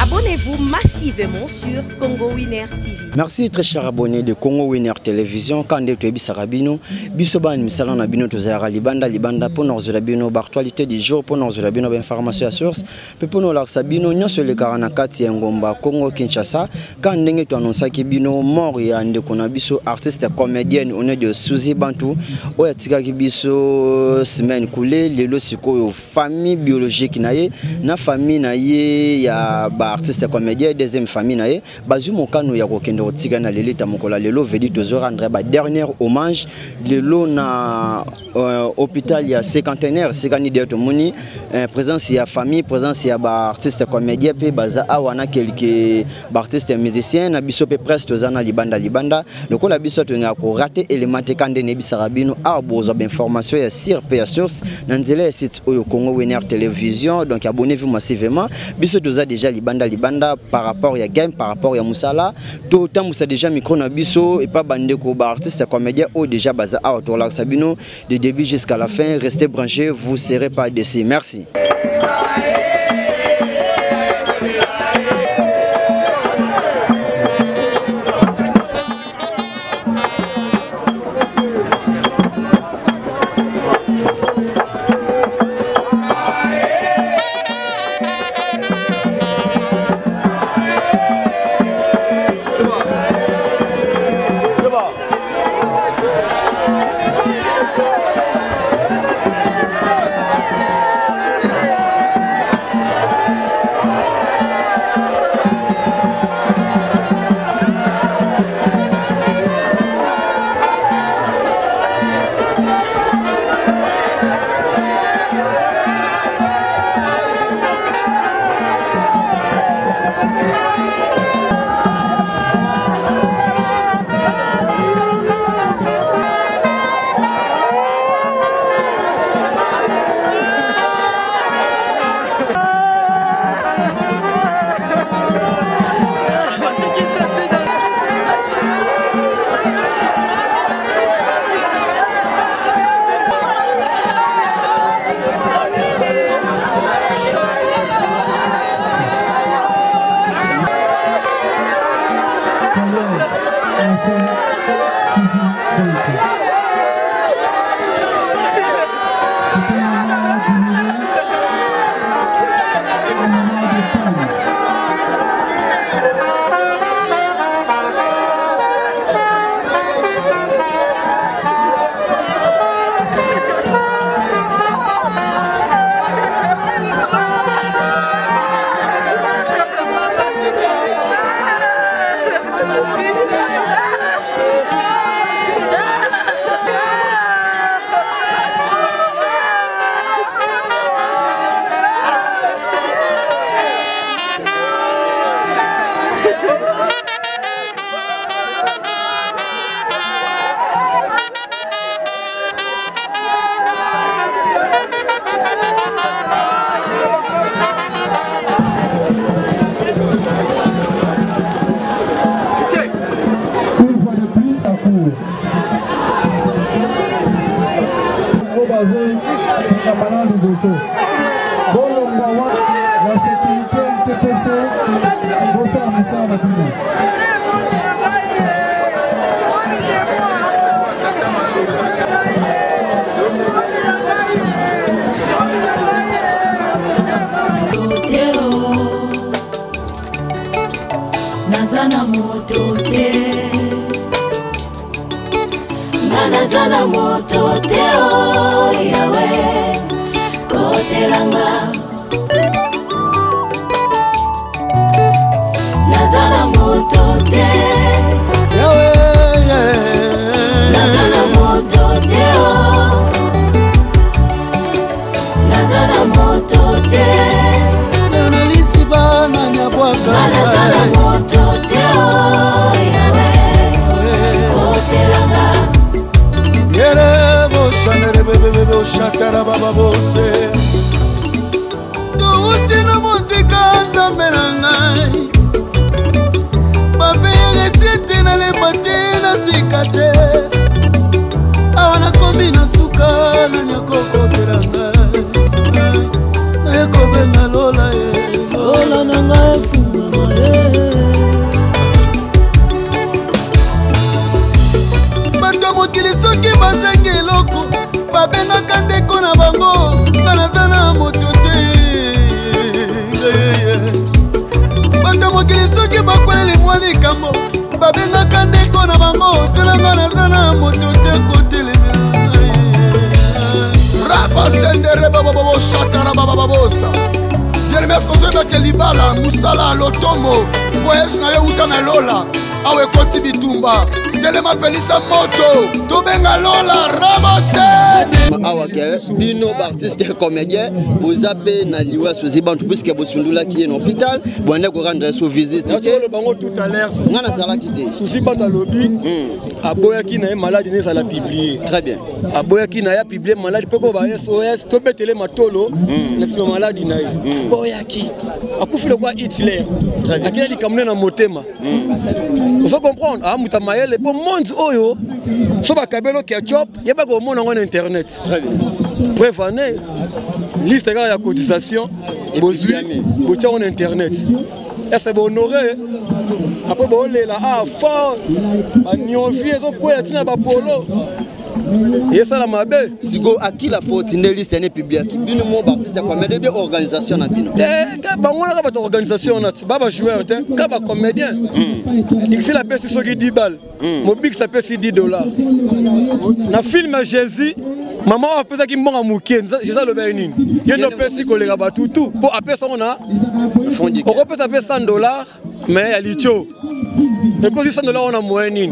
Abonnez-vous massivement sur Congo Winner TV. Merci très chers abonnés de Congo Winner Télévision. Quand vous êtes Sarabino, Bisoban Misalan Nabino Tozara Libanda pour nos Labino, actualité du jour pour nos Labino, information à source. Pour nous, Sabino, nous sommes le Karanakati Ngomba, Congo Kinshasa. Quand vous avez annoncé que Bino mort et ande Konabiso, artiste comédienne, on est de Suzy Bantou, ou Etika Kibiso, semaine coulée, les lots famille biologique naie, na famille naie, ya artiste comédien, deuxième famille naie, bazu mon kanu ya kokendo tigana lelita mokola lelo vedi dozo rendre ba dernier hommage lelo na hôpital ya cinquantenaire sigani de tomoni présence ya famille présence ya ba artiste comédien pe baza awana quelques artistes musiciens na biso pe presque tozana libanda lokola biso to nga ko rater élément kande ne bisarabino a bozo d'information ya sur pe source na nzela site oyo Congo Winner Télévision donc abonnez-vous massivement biso toza déjà libanda par rapport à game par rapport à Moussala tout temps Moussa déjà micro na biso et pas bandé ko ba artiste comédien ou déjà baza à autour là Sabino de début jusqu'à la fin restez branchés vous serez pas déçus merci. Nazana moto teo yawe kotelanga Nazana moto te yawe Nazana moto teo Nazana moto te Analisi bana nyabwaka Nazana moto teo yawe kotelanga Bo shatara baba bose Touti na motika zambela ngai Babere tete na lepate na tikate Awana kombi na suka na nyakoko tela ngai Na yeko benga lola ye Lola na ngai funga babengaka ndeko na bango nga naza na moto te bato mokili soki bakweleli mwa likambo babengaka ndeko na bango tala nga naza na moto te kotelemela rabasendere bababosatara bababosa yenemeskozoyebake libala musala lotomo voyage na yo uta na lola awe koti bitumba telema pelisa moto tobenga lola rabase awa ke bino artiste comédien bozape na liwa sozibantu puisque bosundula qui est en hôpital bonne ko rendre sous visite le bango tout à l'heure ngana sala kité sozibantu lobby aboya qui na malade ne sala publier très bien aboya qui na ya publier malade peko ba SOS to betele matolo na sima malade na yo aboya qui akufile kwa Hitler akila likamne na motema il faut comprendre ah mutamayele pour monde oyo so ba kabelo ketchup yeba ko mona ngona internet. Très bien. Bref, année, liste de cotisation, vous en internet. Et c'est honoré. Après, vous allez là, fort, vous allez polo. Et ça la mabe. Si vous avez la faute, une liste n'est publique. Bino mo artiste comédien de organisation na bino. Ba ngona ka organisation na ba joueur te, ka ba comédien. Ici la pèse sur 10 balles. Mon big ça pèse $10. Na film Jésus, maman a pesé qui mbonga mukie, c'est ça le bénin. Il no pèse kolega ba tout pour après ça on a fondi. On peut taper $100 mais elle est chaud. Et pour $100 on a moyen.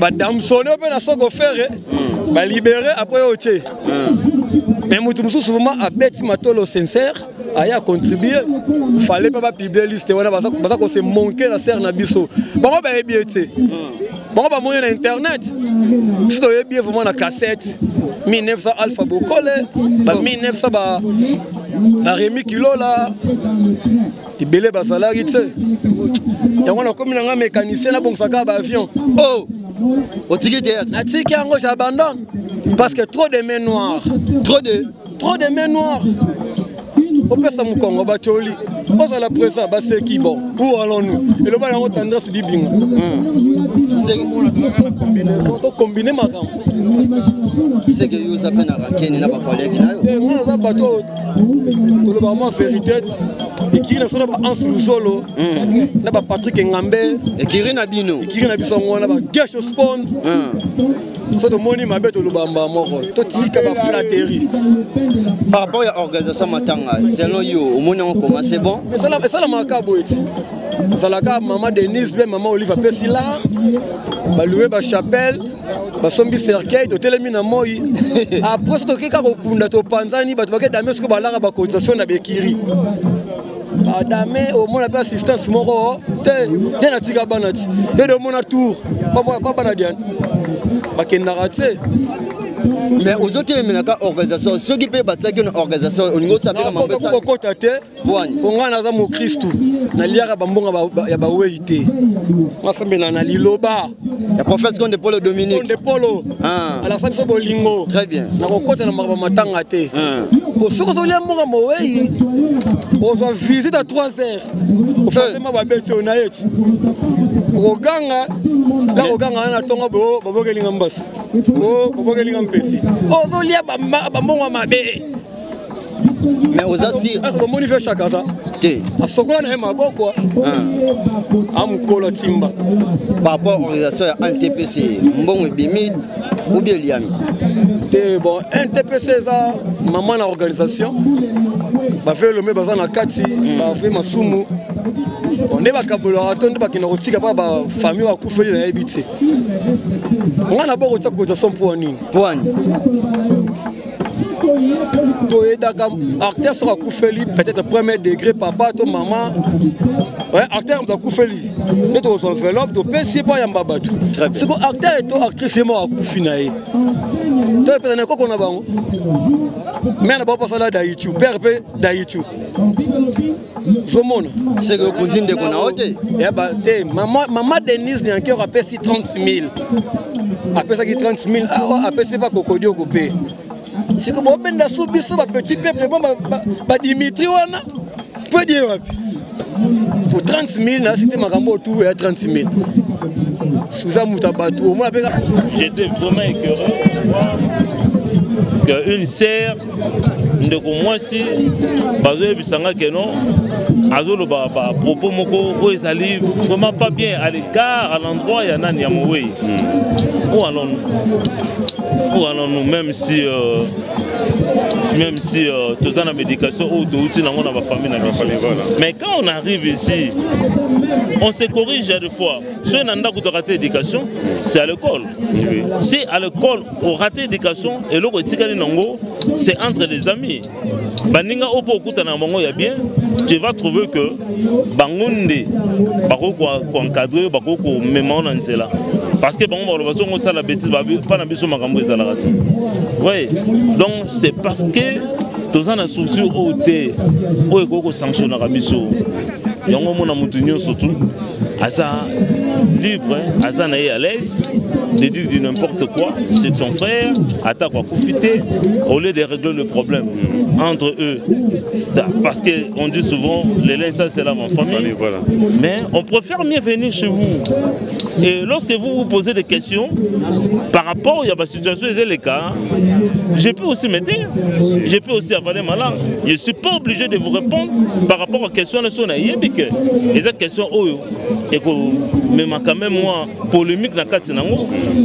Madame Sonne peut la soko faire ba libérer après au tché. Mais mutu musu souvent a bête matolo sincère aya contribuer fallait pas publier liste wana basa ko se manquer la serre na biso. Bon ba ebiete. Bon ba moyen internet. Si tu es bien vraiment na cassette 1900 alpha bokole ba 1900 ba Rémi Kilo là. Ibele ba salari tse. Ya wana comme na mécanicien na bon saka ba avion. Oh au ticket théâtre. La ticket en gauche j'abandonne parce que trop de mains noires. Trop de mains noires. On peut ça Mukongo Bacholi. On a la présence, c'est qui bon. Où allons-nous? Et le bal on tendance dit bingo. C'est on combiner ma gamme. C'est que vous avez na rakeni na ba collègue na yo. On a bateau. Le vraiment vérité. Et qui na sona ba Ansou Solo. Na ba Patrick Ngambe et qui na bino. Qui na biso ngona ba Gesho Spawn. So de moni ma bête le bamba moko. To tika ba flatterie. Par rapport à l'organisation Matanga, selon you, au moment où on commence, c'est bon? Mais ça la marque boîte. Ça la carte maman Denise, bien maman Olive Pessi là. Ba louer ba chapelle, ba sombi cercueil, to telemina moi. Après ce que ka ko kunda to panzani ba to ba dame ce ko ba la ba cotisation na bekiri. Adame au moins la assistance moko te bien atika banati. Et de mon tour. Pas na diane. Ba kenarate. Mais aux autres organisations, ceux qui peuvent battre une organisation, au niveau de sa vie, on peut pas côté. On a un Christ. Na liara bambonga ya ba weite. Masambe na liloba. Le prophète Conde Polo Dominique. Conde Polo. À la fin so bolingo. Très bien. Na côté na matanga te. Pour ceux qui ont mbonga mowei. On va visiter à 3 heures. On fait ma babete on a été. Oganga. Là oganga na tonga bo bobokelinga mbasu. Oh bobokelinga mpesi. Oh no lia bambonga mabe. Mais aux assises, est-ce que mon niveau chaque ça? À ce qu'on a ma beaucoup. Timba. Par rapport à l'organisation NTPC, bon et bimi ou bien liami. C'est bon, NTPC ça, maman l'organisation. Bah faire le même bazar na kati, bah faire ma sumu. On est pas collaborateur, on est pas qui n'a aussi capable famille à couper les habitudes. On a d'abord autre cotisation pour un acteur sera coufeli peut-être premier degré papa to maman ouais acteur doit coufeli mais aux enveloppes to penser pas yamba batu ce que acteur et to actrice moi coufinaé to peut-être ko na bango mais na ba pas là da YouTube père YouTube Zomona c'est que continue de qu'on a ôté et bah maman Denise ni encore appelle 30 000 après ça qui 30 000 après c'est pas cocodio coupé. C'est que bon benda sous biso ba petit peuple ba Dimitri wana peut dire pour 30 000 là c'était makambo tout à 30 000 sous mutabatu au moins avec j'étais vraiment écœuré qu'une sœur de moi si bazo bisanga que non azolo ba propos moko ezali vraiment pas bien à l'écart à l'endroit ya nani ya mowe où allons-nous même si tout ça la médication ou tout dans ma famille mais quand on arrive ici on se corrige à deux fois si on a raté l'éducation c'est à l'école si à l'école on raté l'éducation et l'autre c'est entre les amis baninga opo okutana mongo ya bien tu vas trouver que bangonde bako encadrer bako même na nzela parce que bango ba bazo ça la bêtise ba pas na biso makambo ezala rati oui donc c'est parce que tous en a structure OT o ekoko sanctionner biso yango mona mutunyo surtout asa libre asa na à l'aise de dire du n'importe quoi c'est son frère attaque à profiter au lieu de régler le problème entre eux parce que on dit souvent les lains ça c'est là en famille voilà. Mais on préfère mieux venir chez vous et lorsque vous vous posez des questions par rapport à la situation et les cas je peux aussi m'aider je peux aussi avaler ma langue je ne suis pas obligé de vous répondre par rapport aux questions de son aïe et cette question et même quand même moi polémique dans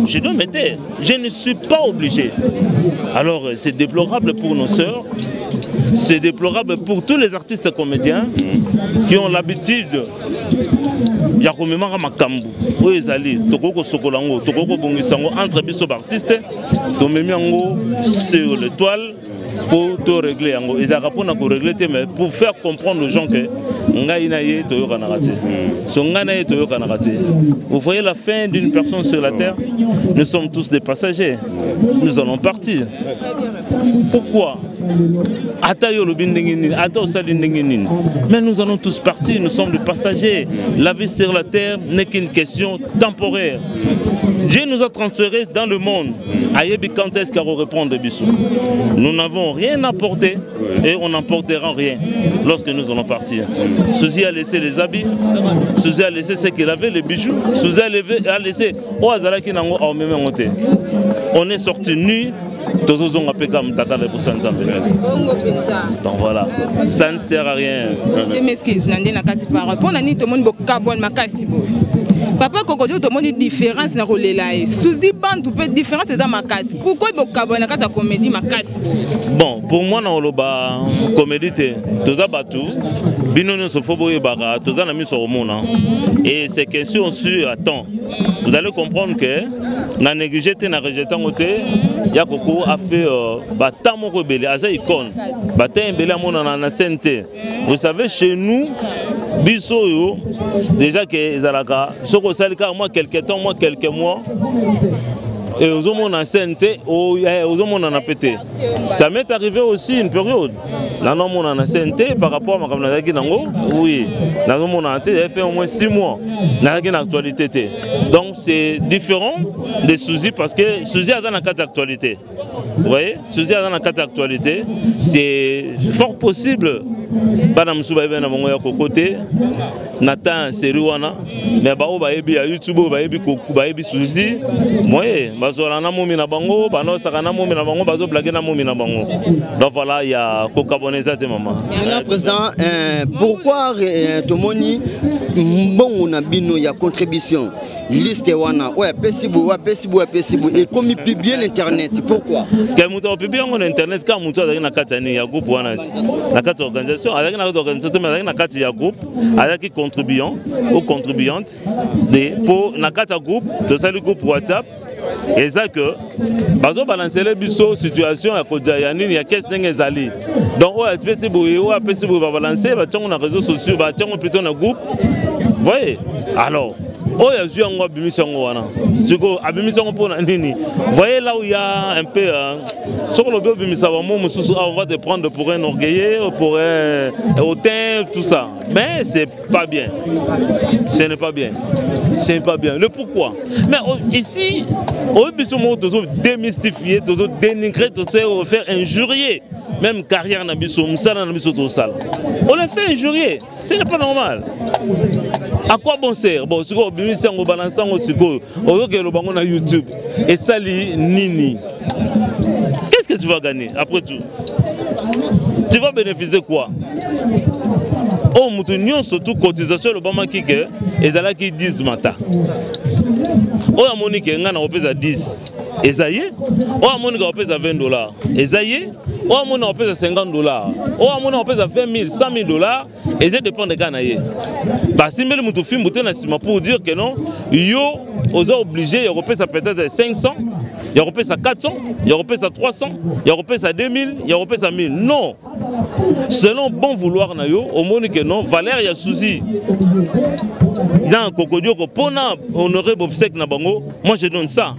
je dois m'aider je ne suis pas obligé alors c'est déplorable pour nos sœurs c'est déplorable pour tous les artistes comédiens qui ont l'habitude ya komemaka makambu oyo ezali tokoko sokola ngo tokoko bongisa ngo entre biso artistes tomemi yango sur l'étoile pour tout régler yango ezaka pona ko régler mais pour faire comprendre aux gens que ngai na ye toyoka na raté so ngai na ye toyoka na raté vous voyez la fin d'une personne sur la terre nous sommes tous des passagers nous allons partir pourquoi mais nous allons tous partir, nous sommes des passagers. La vie sur la terre n'est qu'une question temporaire. Dieu nous a transférés dans le monde. Ayebi quand est-ce qu'il va répondre Bissou? Nous n'avons rien apporté et on n'emportera rien lorsque nous allons partir. Souzi a laissé les habits, Souzi a laissé ce qu'il avait, les bijoux, Souzi a laissé on est sorti nus. Donc voilà, ça ne sert à rien. Je m'excuse, Papa Kokodio, tout le monde différence dans le live. Souzi bande, tu peux différence dans ma casse. Pourquoi il y a une comédie ma casse? Bon, pour moi, dans le comédie, tout ça battu, binono se faut boyer baga, tout ça n'a mis sur le monde. Et ces questions sur attends. Vous allez comprendre que na négligé, na rejeté côté, Yakoko a fait batamo rebelle, asa icône, batem belé mon na santé. Vous savez chez nous, biso déjà que Zalaka, soko salika moi quelques temps, moi quelques mois. Et aux hommes en santé, aux hommes en pété. Ça m'est arrivé aussi une période. Là, non, mon en santé par rapport à ma camarade Nango, oui. Là, mon en santé, fait au moins 6 mois. N'a rien d'actualité. Donc, c'est différent des soucis parce que soucis a dans la carte d'actualité. Vous voyez, soucis a dans la carte d'actualité. C'est fort possible. Madame Soubaïben a mon côté. Nathan Seriwana, mais bao baebi à YouTube, baebi koku, baebi soucis. Moi, bazola na momi na bango, bano sakana momi na bango, bazo blaguer na momi na bango. Donc voilà, il y a Kokaboneza te maman. Président, pourquoi Tomoni bon on a bino ya contribution liste wana ouais pesibu et comme il publie l'internet pourquoi que muto publie en internet quand muto avec na katani ya groupe wana na kati organisation avec na organisation mais avec na kati ya groupe avec contribuant ou contribuante pour na kati groupe de ça le groupe WhatsApp. Et ça que bazo balancer les biso situation à côté ya nini ya qu'est-ce que zali donc ouais pesibu va balancer ba tongo na réseaux sociaux ba tongo plutôt na groupe voyez alors oh il y a eu un abimission wana siko abimission pour nini voyez là où il y a un peu sur le bio bimisa wa mo mususu on va te prendre pour un orgueilleux pour un hautain tout ça mais c'est pas bien ce n'est pas bien c'est pas bien le pourquoi mais ici on veut toujours démystifier toujours dénigrer toujours faire injurier même carrière na biso musala na biso to sala on le fait injurier ce n'est pas normal. À quoi bon sert? Bon, si on balance on YouTube et ça nini. Qu'est-ce que que tu vas gagner après tout? Tu vas bénéficier quoi? Oh, moutonnion, surtout cotisation, le Bama qui est, et là qui 10 matin. Oh, à Monique, on a 10. Et ça y est, oh, à Monique, on a 20 $. Et ça y est, oh, à Monique, on a 50 $. Oh, à Monique, on a 20 000, 100 000 $. Et ça dépend des Ganaïens. Parce que si vous film pour dire que non, yo, vous êtes obligé, Européens, ça peut-être 500, Européens, ça 400, Européens, ça 300, Européens, ça 2000, Européens, ça 1000. Non. Selon bon vouloir, au monde que non, Valère, il y a souci. Dans Kokodio, pour honorer Bobsek Nabango, moi je donne ça.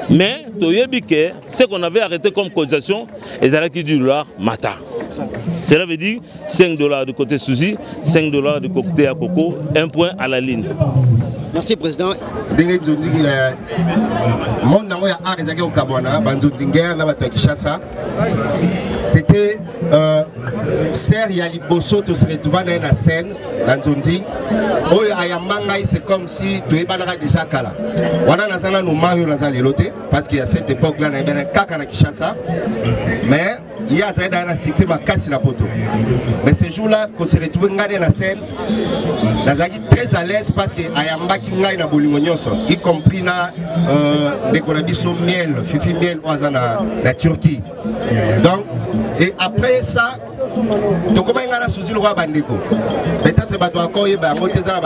Mais, ce qu'on avait arrêté comme cotisation, et ça qui $10 matin. Cela veut dire 5 $ du côté Souzi, 5 $ du côté à Coco, 1 point à la ligne. Merci, Président. C'était Serre Yaliboso, tu serais devant la scène dans Zondi. C'est comme si tu es déjà Kala. On a nos marios parce qu'il y a cette époque-là, il y a un caca à Kishasa. Mais il y a un succès, ma casse la poteau. Mais ce jour-là, quand on s'est retrouvé dans la scène, on est très à l'aise parce qu'il y a un maki na bolingonyoso, y compris dès qu'on a dit son miel, fifi miel en Turquie. Donc, et après ça, donc comment on a souci le roi Bandeko? Peut-être que tu as encore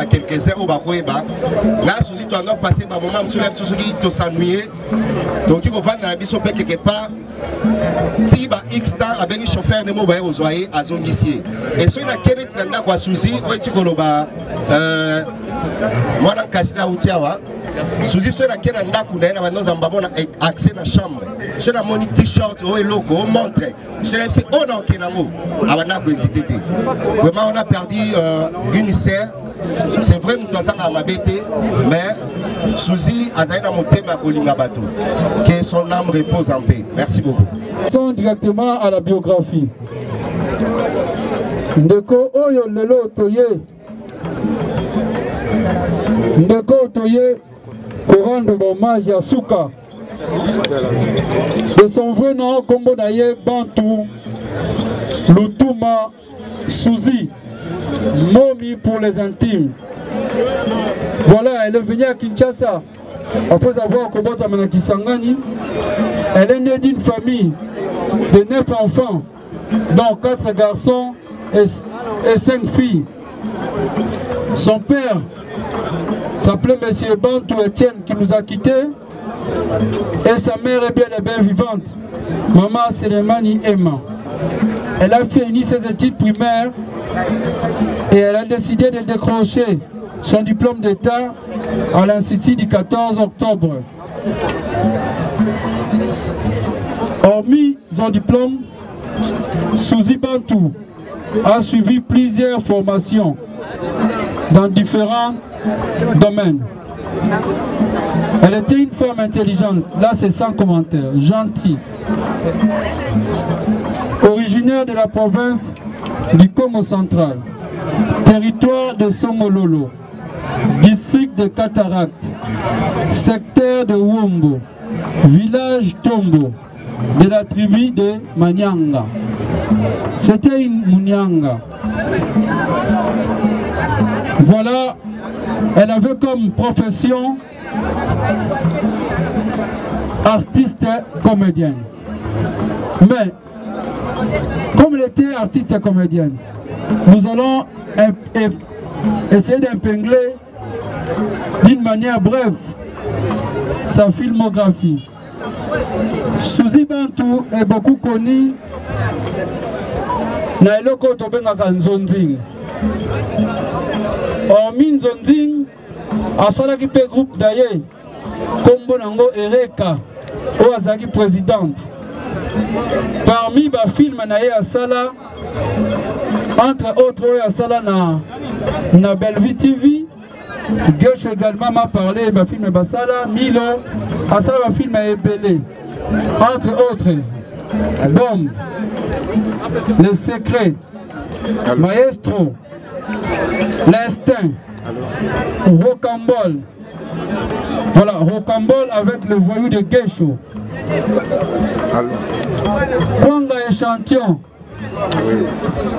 quelques heures ou là, souci tu as passé par moment où tu s'ennuyer. Donc il faut vendre la biso quelque part. Si X temps avec le chauffeur ne m'a pas rejoint à zone ici. Et si on a quelqu'un qui n'a pas souci, tu coloba moi dans Kassina ou Tiawa. Souci si on a quelqu'un qui n'a pas accès à la chambre. Si on a mon t-shirt ou un logo, on montre. Si on a quelqu'un qui vraiment on a perdu une serre. C'est vrai que nous avons m'abêté, mais Souzi a monté ma colinga bateau. Que son âme repose en paix. Merci beaucoup. Passons directement à la biographie. Ndeko Oyo Lelo Toye. Ndeko Toye pour rendre hommage à Souka. De son vrai nom, Kombo Naye Bantou Lutuma Souzi. Momi pour les intimes. Voilà, elle est venue à Kinshasa après avoir combattu à Kisangani. Elle est née d'une famille de 9 enfants, dont 4 garçons et 5 filles. Son père s'appelait M. Bantou Etienne qui nous a quittés. Et sa mère est bien vivante. Maman Selemani Emma. Elle a fini ses études primaires et elle a décidé de décrocher son diplôme d'État à l'Institut du 14 octobre. Hormis son diplôme, Souzi Bantou a suivi plusieurs formations dans différents domaines. Elle était une femme intelligente, là c'est sans commentaire, gentille. Originaire de la province du Congo central, territoire de Songololo, district de Cataracte, secteur de Wombo, village Tombo, de la tribu de Manyanga. C'était une Munyanga. Voilà, elle avait comme profession artiste comédienne. Mais, comme elle était artiste et comédienne, nous allons essayer d'épingler d'une manière brève sa filmographie. Souzi Bantou est beaucoup connue na eloko tobengaka Nzonzing. Hormis Nzonzing, asalaki pe groupe d'ailleurs kombo nango Ereka oyo azalaki présidente. Parmi les films na Sala, entre autres Sala na Bellevue TV, Gauche également m'a parlé de film Basala, Milo, Asala un film à Ebele, entre autres, Bombe, Le Secret, Maestro, L'Instinct, Rocambole. Voilà, Rocambole avec le voyou de Geisho. Kwanga échantillon,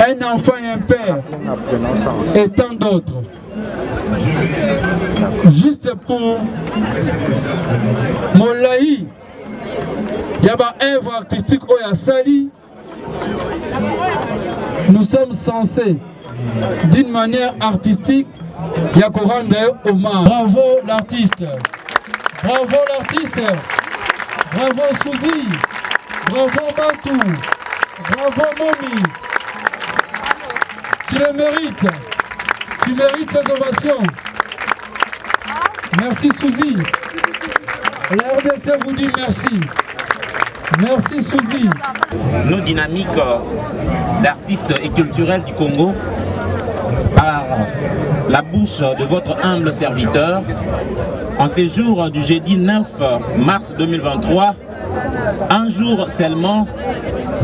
un enfant et un père, et tant d'autres. Juste pour Molaï, il y a une œuvre artistique où il y a Sali. Nous sommes censés, d'une manière artistique, il y a qu'on rendre hommage. Bravo l'artiste, bravo l'artiste, bravo Souzi, bravo Bantou, bravo Momi. Tu le mérites ces ovations. Merci Souzi. La RDC vous dit merci. Merci Souzi. Nos dynamiques d'artistes et culturels du Congo, par la bouche de votre humble serviteur, en ce jour du jeudi 9 mars 2023, un jour seulement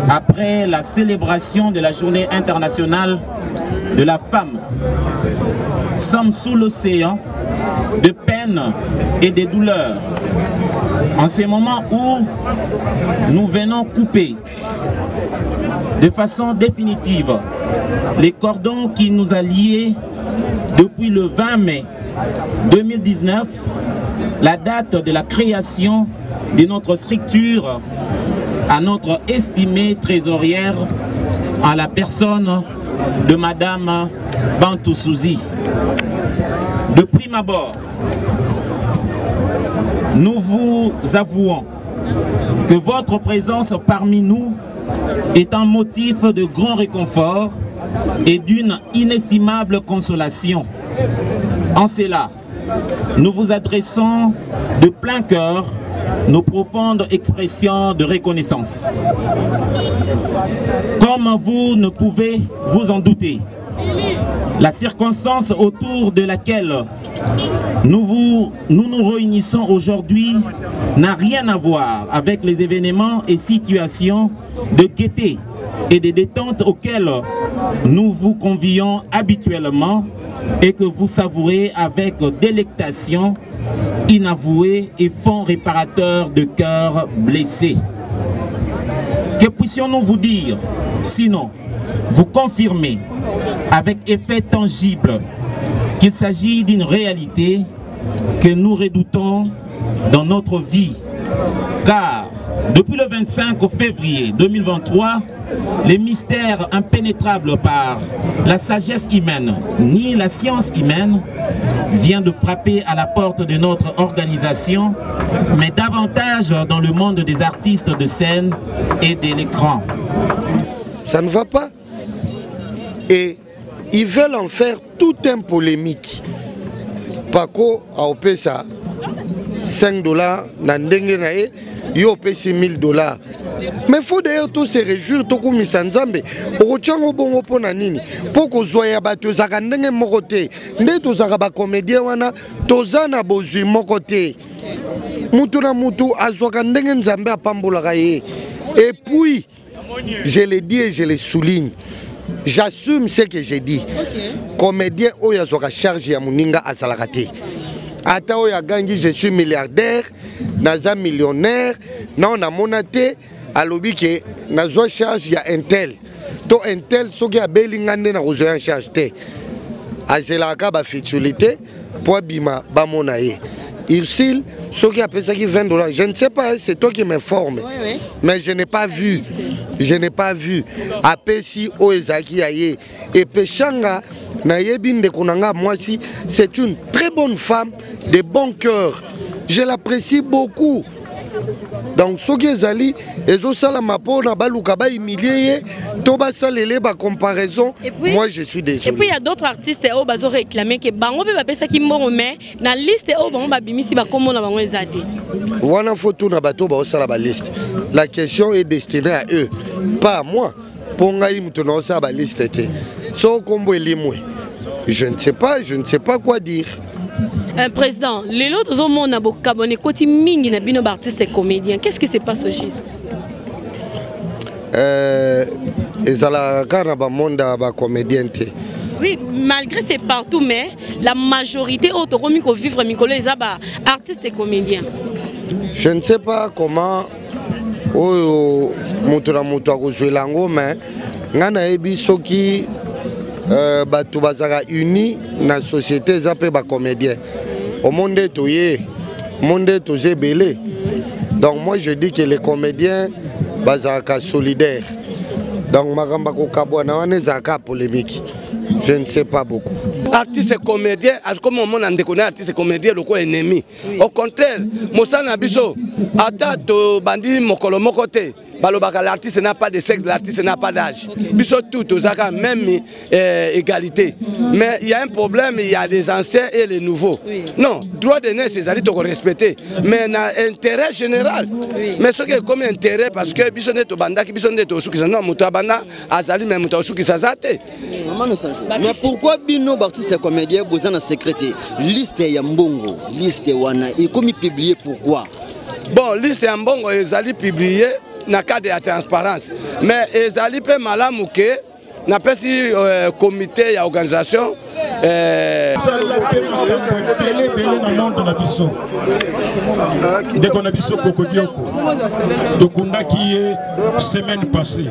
après la célébration de la journée internationale de la femme, sommes sous l'océan de peine et de douleurs. En ces moments où nous venons couper de façon définitive les cordons qui nous a liés depuis le 20 mai 2019, la date de la création de notre structure, à notre estimée trésorière en la personne de Madame Bantou Souzi. De prime abord, nous vous avouons que votre présence parmi nous est un motif de grand réconfort et d'une inestimable consolation. En cela, nous vous adressons de plein cœur nos profondes expressions de reconnaissance. Comme vous ne pouvez vous en douter, la circonstance autour de laquelle nous nous réunissons aujourd'hui n'a rien à voir avec les événements et situations de gaieté et de détente auxquels nous vous convions habituellement et que vous savourez avec délectation inavouée et fonds réparateur de cœurs blessés. Que puissions-nous vous dire, sinon vous confirmer avec effet tangible qu'il s'agit d'une réalité que nous redoutons dans notre vie. Car depuis le 25 février 2023, les mystères impénétrables par la sagesse humaine ni la science humaine vient de frapper à la porte de notre organisation, mais davantage dans le monde des artistes de scène et de l'écran. Ça ne va pas. Et ils veulent en faire tout un polémique. Paco a opé ça $5, Nandenge il a opé $1000. Mais il faut d'ailleurs tous se réjouir, tout comme Sanzambe. Au Tchango Bongo Ponanini, pour que Zoya Bato Zakandenge Mokote, Neto Zakaba comédien wana, Tozana Bozu Mokote, Mutuna Mutu, Azwakandenge Nzambe à Pambolagaye. Et puis, je le dis et je le souligne. J'assume ce que j'ai dit. Comédien oya zoka charge ya muninga asalakate. Ata oya gangi je suis milliardaire, naza millionnaire, na on a monaté alobi ke nazo charge ya intel. To intel soki abelingande na kozo ya charge te. Azelaka ba futilité pour bima ba monaye. Ursil, ceux qui appellent ça qui $20, je ne sais pas, c'est toi qui m'informe. Oui. Mais je n'ai pas vu. Je n'ai pas vu. Apesi Oezaki Aye. Et Pechanga, Nayebin de Konanga, moi aussi, c'est une très bonne femme, de bon cœur. Je l'apprécie beaucoup. Donc, ceux qui sont allés, ils ont ça la mapo, na baluka ba humilié, toba salele ba comparaison. Moi, je suis désolé. Et puis il y a d'autres artistes qui ont réclamé que bango pe ba pesa ki mbongo mais na liste o bango ba bimisi ba komo na bango ezade. Wana photo na bato ba osala ba liste. La question est destinée à eux, pas à moi. Pour ngai muto na osala ba liste té. So kombo elimwe. Je ne sais pas quoi dire. Président, les autres hommes ont cabonné côté mingi na bino artistes et comédiens. Qu'est-ce qui se passe au juste? Ezala kana ba monda ba comédien té. Oui, malgré c'est partout, mais la majorité autoromi ko vivre mikolo les artistes et comédiens. Je ne sais pas comment oyo moto na moto akozwela yango mais nga nayebi soki bato bazalaka uni na société eza mpe bacomédien omonde toye monde toza ebele. Donc moi je dis que les comédiens bazalaka solidaires. Donc makamba kokabwana wana ezalaka polémique. Je ne sais pas beaucoup. Artiste comédien, comme on a déconné artiste comédien, le quoi ennemi. Au contraire, Moussa Nabiso, ata to bandi mokolo mokote. L'artiste n'a pas de sexe, l'artiste n'a pas d'âge. Biso tout, même égalité. Mais il y a un problème, il y a les anciens et les nouveaux. Non, droit de naître, c'est à respecter. Mais il y a intérêt général. Mais ce qui est comme intérêt, parce que biso neto banda, biso neto suki non, mutabana azali mais muta suki sazate. Mais pourquoi bino artiste comédien vous en secrétaire liste ya mbongo, liste wana et comme publié pourquoi? Bon, liste ya mbongo ezali publié na cadre de transparence. Mais ezali pe malamu ke na pesi comité ya organisation dès qu'on a vu ce Cocodioko, donc on a qui est semaine passée.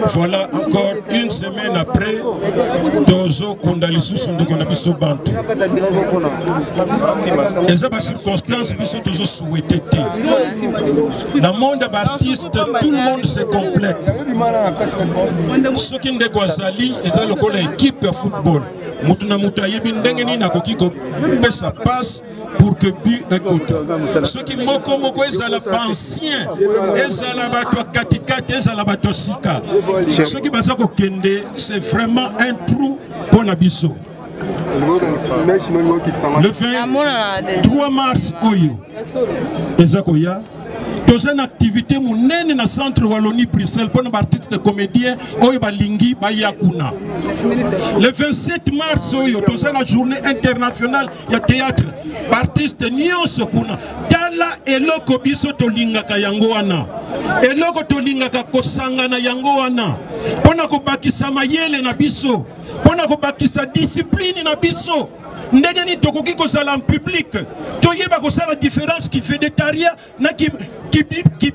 Voilà encore une semaine après, Tozo Kondalisu sont de Konabiso Bantu. Et ça, par circonstance, ils sont toujours souhaités. Dans le monde d'artistes, tout le monde se complète. Ceux qui ne Guazali, ils ont l'équipe de football. Mutuna Mutaye Bindengeni na Kokiko, ça passe pour que but écoute. Ceux qui moko moko ezala ancien, ezala bato katikati, ezala bato sika. Ceux qui baza ko kende, c'est vraiment un trou pour Nabiso. Le 23 mars oyo. Ezakoya. Dans une activité monene na centre Wallonie Bruxelles pour nos artistes comédiens oyo balingi bayakuna. Le 27 mars oyo dans une journée internationale ya théâtre artistes nyonso kuna tala eloko biso tolingaka yango wana. Eloko tolingaka kosangana yango wana. Pona ko bakisa mayele na biso, pona ko bakisa discipline na biso. Ndegeni tokoki kozala en public. Toyeba kozala différence qui fait des taria na qui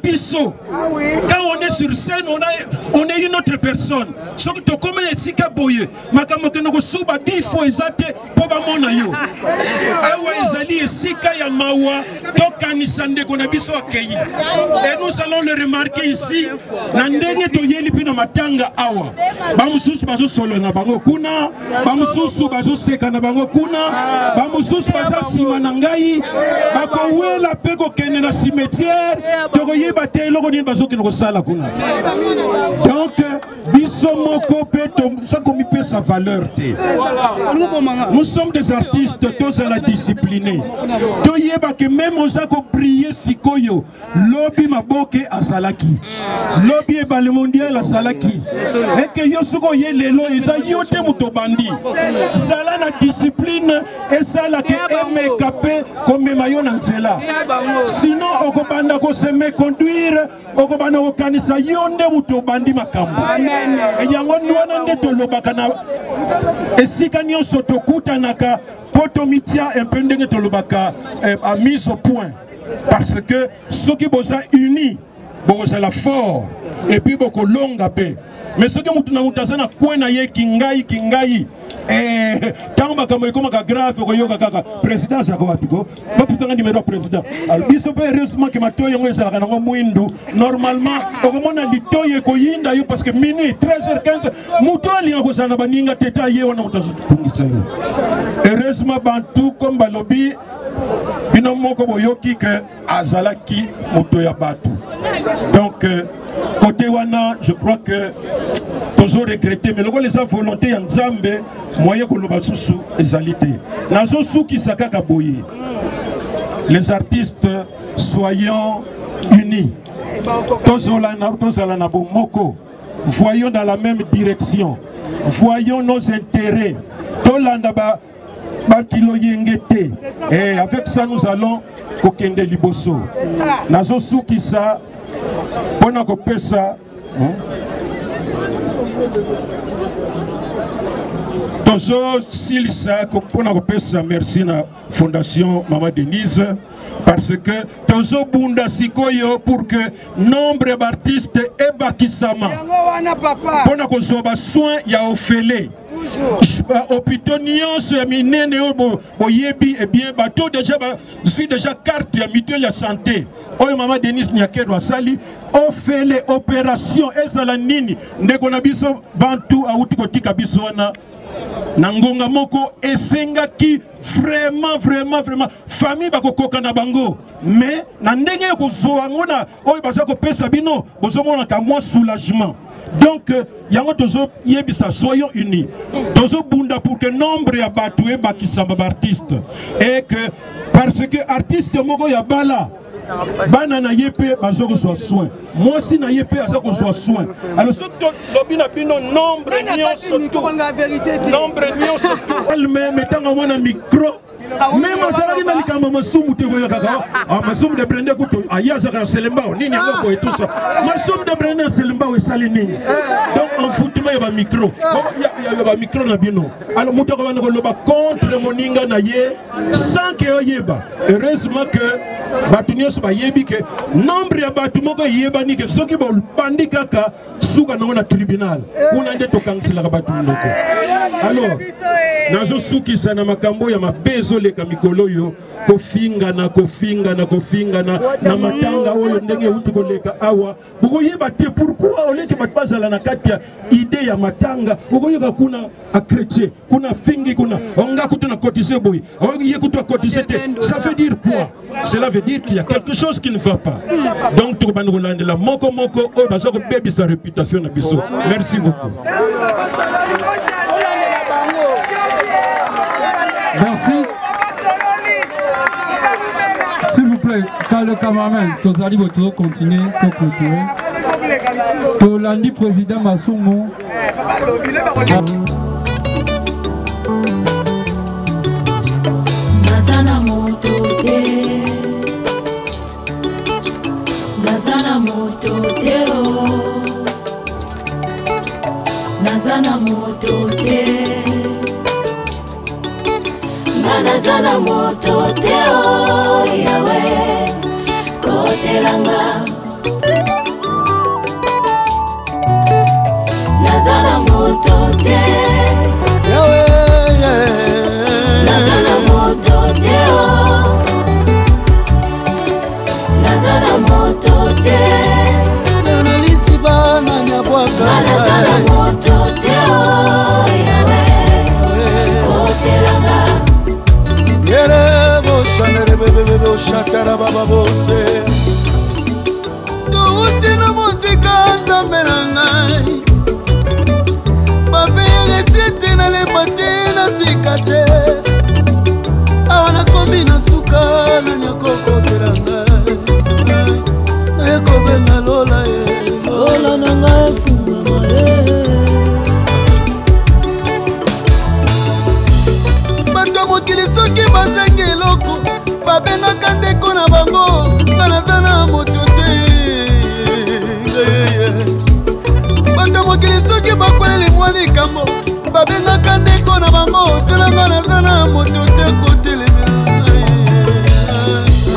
biso. Quand on est sur scène, on est une autre personne. Ce que tu comme les sika boye, makamo ke noko suba 10 fois ezate po ba mona yo. Awa ezali sika ya mawa to kanisa ndeko na biso akeyi. Et nous allons le remarquer ici, na ndenge toyeli pina matanga awa. Ba mususu bazo solo na bango kuna, ba mususu bazo seka na bango kuna, ba mususu bazo sima na ngai, ba ko wela pe ko kene na cimetière. Donc, sa valeur. Nous sommes des artistes, tous à la disciplinée. Même aux ako briller sikoyo, lobby maboke azalaki, lobby et le mondial azalaki. Et que yosuko ye lelo eza yote mutobandi. Sala na discipline et sala ke MKP comme mayon anzela. Sinon okobanda ko se me conduire okobanda ko kanisa yonde mutobandi makambo. Et yango ndwana nde tolobaka na esika nyonso tokutanaka potomitia un peu ndenge tolobaka a mise au point. Parce que ceux qui sont unis, ils sont forts et puis beaucoup longa paix. Mais ceux qui sont na coin na ye kingai tant comme grave président Zakowatiko pas pour ça numéro président alors biso pe heureusement que matoyo ngo ezala na mwindu normalement okomona litoye ko yinda yo parce que minuit 13h15 mutoli ngo sana baninga teta ye wana mutazutungisa yo heureusement bantu comme balobi bino moko boyoki que azalaki mutoya batu. Donc côté wana je crois que toujours regretté mais les gens volonté en Zambé moyen que l'obasusu ezalité nazo suki sakaka boye les artistes soyons unis tous na bomoko voyons dans la même direction voyons nos intérêts tolanda ba bakilo yengete et avec ça nous allons kokende liboso nazo suki ça pona kopesa Tozo Silisa Kopona Kopesa merci na Fondation Maman Denise parce que Tozo Bunda Sikoyo pour que nombre d'artistes et bakisama pona kozoba soin ya ofele hôpitaux nyonso ya minene boyebi et bien bato déjà suis déjà carte ya mutuelle ya santé oyo Maman Denise Nyakedo asali ofele opération ezala nini ndeko na biso bantu auti kotika biso wana Nangonga moko esengaki vraiment famille bakokoka na bango mais na ndenge ko zoangona oyo baza ko pesa bino bozomona ka moi soulagement donc yango tozo yebisa soyons unis tozo bunda pour que nombre ya batu e bakisamba artiste et que parce que artiste moko ya bala bana na yepe bazoko soit soin moi si na yepe azako soit soin alors ce lobina bino nombre nyonso la vérité nombre nyonso elle metanga mona micro même azali na likama masumu te koya kaka masumu de brende kuto ayaza ka selemba nini yango et tout ça masumu de brende selemba we sali nini donc en foutuma ya micro ya ba micro na bino alors muto ko bana ko loba contre moninga na ye sans que oyeba heureusement que batu nyonso bayebi ke nombre ya batu moko yebani ke soki ba bandi kaka suka na tribunal kuna nde tokangisela batu ndoko alors nazo suki sana makambo ya mabezo leka mikolo yo kofinga na na matanga oyo ndenge utu koleka awa bukoyeba te pourquoi oleke batbazala na kati ya idée ya matanga bukoyeba kuna a chrétien kuna fingi kuna onga kutuna cotiser boy oye kutuna cotiser te ça veut dire quoi cela veut dire qu'il y a quelque chose qui ne va pas donc tout bande rolande la moko o bazoko baby sa réputation na biso merci beaucoup. Merci. S'il vous plaît, quand le cameraman, tous allez vous continuer pour clôturer. Pour lundi président Masumu. Nazana moto Nazana moto teo yawe kotelanga Nazana moto te yawe Nazana moto teo Nazana moto te Analisi bana nyabwaka Nazana moto teo yawe kotelanga Yerebo shanere bebe shatara baba bose Touti na motika zambela ngai Babere tete na lepate na tikate Awana kombi na suka na nyakoko teranga Na yako benga lola ye Lola na ngai funga mae mokili soki bazengi eloko babengaka ndeko na bango nganatana moto te bato mokili soki bakweleli mwa likambo babengaka ndeko na bango telanga nazana moto te kotelemela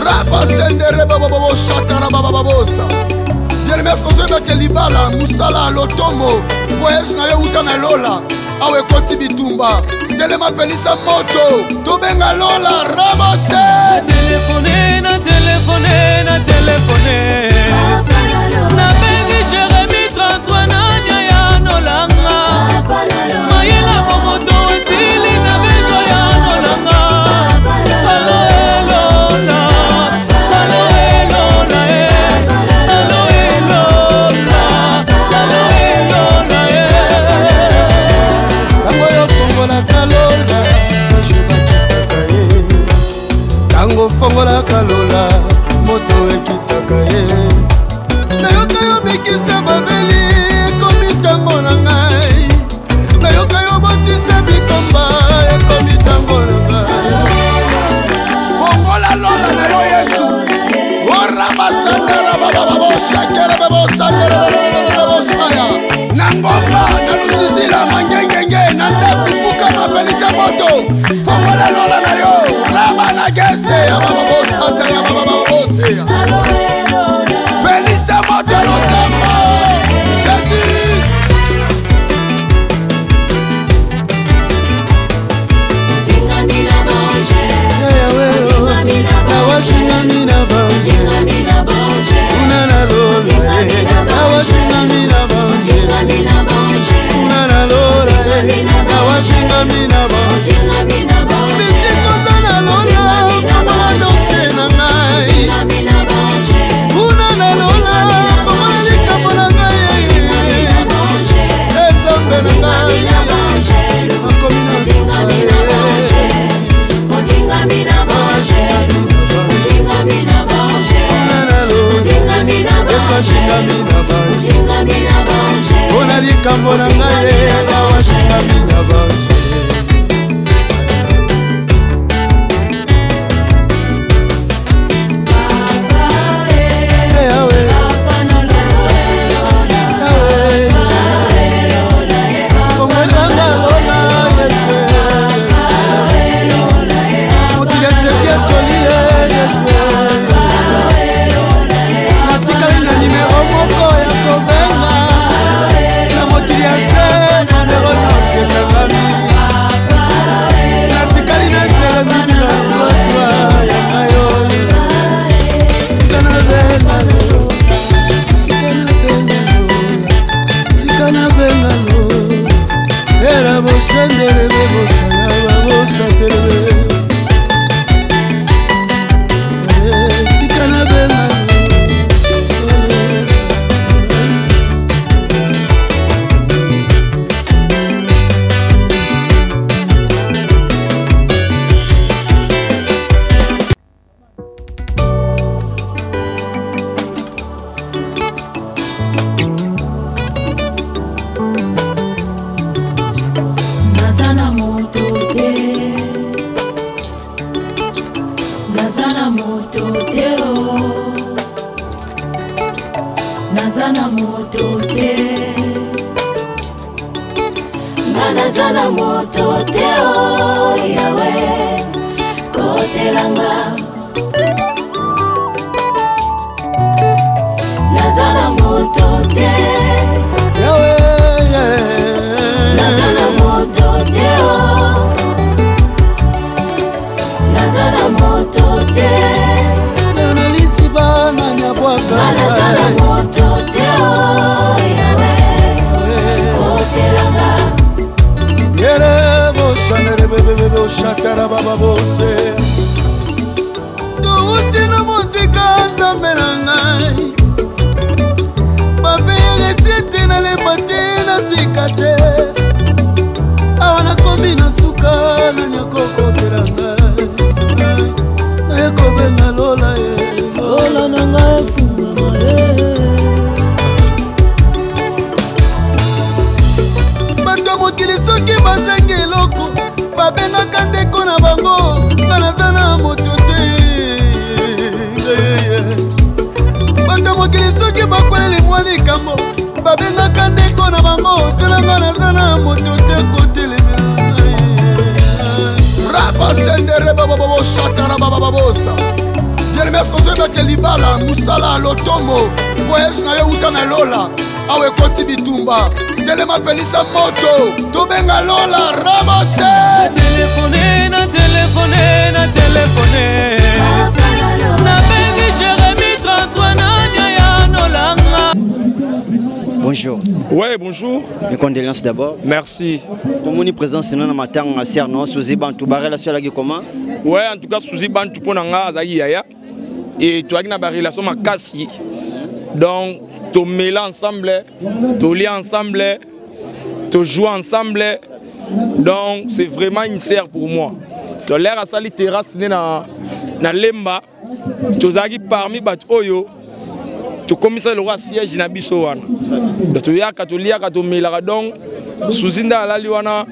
rapa sendere bababo shatara bababosa yelemeskozebeke libala musala lotomo voyage na yo uta na lola awe koti bitumba telema pelisa moto tobenga lola rabase na telefone na bengi Jérémy 33 na nya ya nolanga mayela momoto esili na bengo ya nolanga alo elola Tango fongola kalola moto ekitaka ye na yoka yo moto fongola lola na yo raba na gese ya baba bosa ya baba bosa pelisa moto losamba Jésus Zingamina banje Zingamina banje Zingamina banje Unana lola Zingamina banje Zingamina banje Unana lola Zingamina banje Zingamina banje Bisiko sana lola Mama danse na ngai Zingamina banje Unana lola Mama likambo na ngai Zingamina banje Ezambe na ngai Makomina Zingamina banje Zingamina banje Zingamina banje Unana lola Zingamina banje Zingamina banje Ona likambo na ngai Awa Zingamina banje Libala, Musala, Lotomo, voyage na yo uta na Lola, awe koti bitumba, telema pelisa moto, tobenga Lola, ramase. Na téléphoné, na bengi Jérémy 33 nanya ya nolanga. Bonjour. Ouais, bonjour. Mes condoléances d'abord. Merci. Comment est présence dans ma terre en Cerno, Souzi Bantou, relation avec comment? Ouais, en tout cas, Souzi Bantou pour nanga Zayaya. Et tu as une relation ma cassi. Donc, tu mêles ensemble, tu lis ensemble, tu joues ensemble. Donc, c'est vraiment une serre pour moi. Tu as l'air à sali terrasse na lemba. Tu as parmi bat oyo. Tu commences le roi siège na biso wana. Donc, tu as catholique, tu mêles donc. Souzinda alali wana.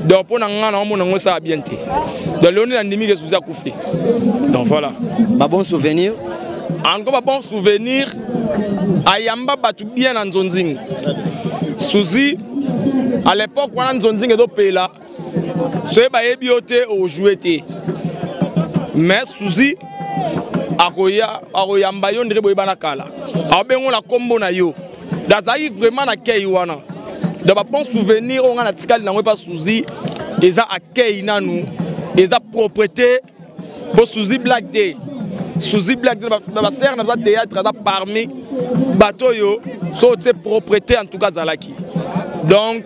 Donc, pour nanga na mona ngosa abiente. Donc, l'on est endémique sous a coufé. Donc voilà. Pas bon souvenir. Encore pas bon souvenir. Ayamba batu bien en Zonzing. Souzi, à l'époque, on a Zonzing et Pela. soki bayebi yo te ojoue te mais Suzy akoyamba yo ndenge boyeba na kala abengola kombo na yo dazali vraiment na kei wana de ba bon souvenir on a tikali nango pa Suzy eza akei nanu eza propreté pour Suzy Black Day ba ser na théâtre da parmi bato yo so te propreté en tout cas zalaki donc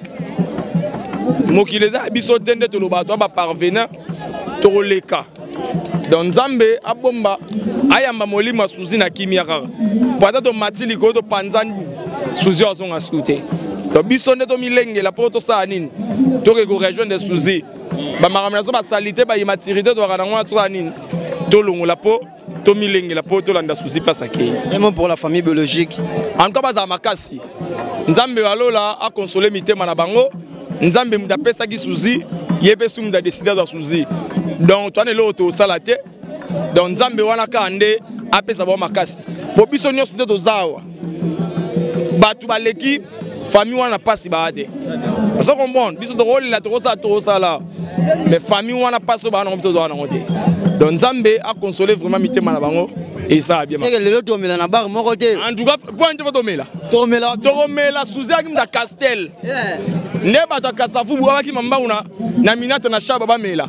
mokili eza biso tende to lo bato ba parvenir to leka donc Nzambe abomba ayamba molimo Suzy na kimia kaka pata to matili ko to panzani Suzy azonga sute to biso nde to milengela po to sa nini to ke ko rejoindre Suzy ba makamela so ba salité ba immaturité to kana ngwa to sa nini to longola po to milengela po to landa Suzy pasa ke et même pour la famille biologique en tout cas baza makasi Nzambe walola a consoler mitema na bango Nzambe mudapesa ki Suzy yebe su muda décider de Suzy donc toi ne l'auto salate donc Nzambe wana kande apesa ba makasi po biso nyonso nde tozawa batu baleki famille wana pasi baade ça comprendre biso to rôle la to sala mais famille wana paso ba na biso to wana ngote donc Nzambe a consoler vraiment mitema na bango et ça a bien c'est que le to mela na bar moko te en tout cas point de tomela Suzy akimda Castel ne bato kasafu bwa ki mamba una na minata na shaba ba mela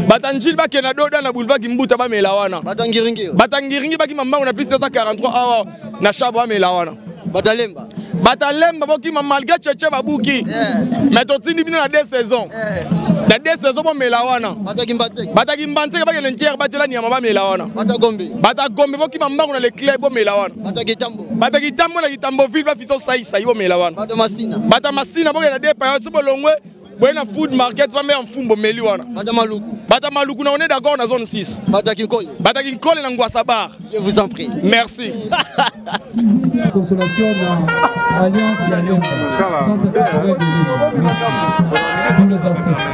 batanjil ba kena doda na boulevard kimbuta ba mela wana batangiringi ba ki mamba una plus 43 awa na shaba ba mela wana batalemba boki malgré cheche babuki mais to tindi bino na 2 saisons na 2 saisons ba mela wana bataki mbanze ba ke l'entière batela ni ba mela wana batagombe boki mamba una le club ba mela wana bataki tambo na kitambo ville ba fito saisa yo mela wana bata masina boke na depa so bolongwe boyena food market va mettre en fumbo meli wana bata maluku na on est d'accord na zone 6 bataki nkole na ngwasa bar je vous en prie merci consolation na alliance ya Lyon centre culturel de Lyon merci tous les artistes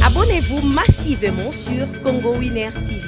Abonnez-vous massivement sur Congo Winner TV.